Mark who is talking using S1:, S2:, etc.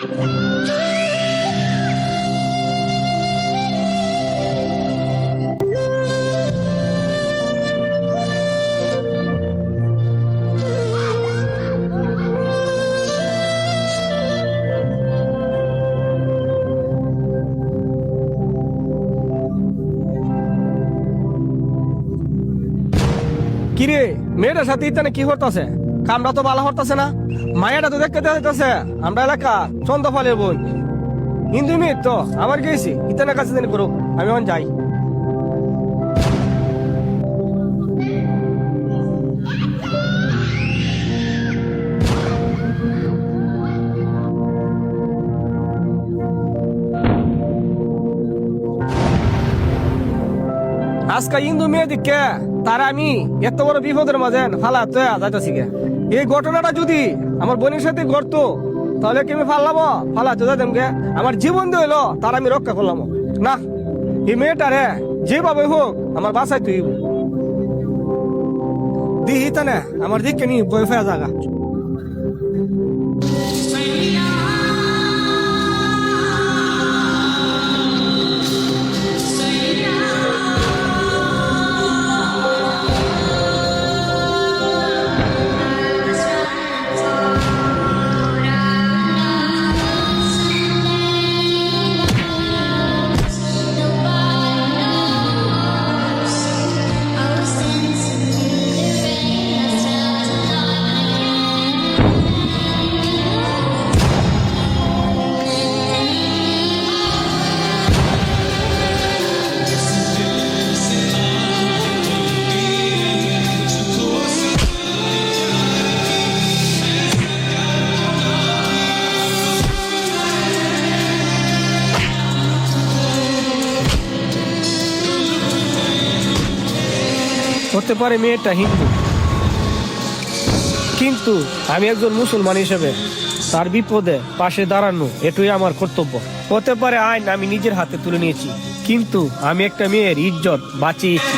S1: কিরে মেয়েটার সাথে ইতানে কি হরতাছে? কামরা তো ভালো হরতাছে না। মায়াটা তো দেখতে যাইতাছে আমরা এলাকা চন্দ্রফলের বোন হিন্দু মেয়ে তো আমার গেছি ইতানের কাছে জানি করুক, আমি এখন যাই। আজকে হিন্দু মেয়ে দিকে তারা আমি এত বড় বিপদের মাঝে ফালা তো যাইতেছি গে। এই ঘটনাটা যদি আমার বোনের সাথে ঘটতো তাহলে কি আমি ফাল্লাবো? ফালা তো যাইতাম গে, আমার জীবন দিয়ে হইলো তার আমি রক্ষা করলাম না। এই মেয়েটারে যেভাবে হোক আমার বাসায় তুই দিহি তা না আমার দিককে নিয়ে বই ফেরা জায়গা। হতে পারে মেয়েটা হিন্দু, কিন্তু আমি একজন মুসলমান হিসেবে তার বিপদে পাশে দাঁড়ানো এটাই আমার কর্তব্য। হতে পারে আইন আমি নিজের হাতে তুলে নিয়েছি, কিন্তু আমি একটা মেয়ের ইজ্জত বাঁচিয়েছি।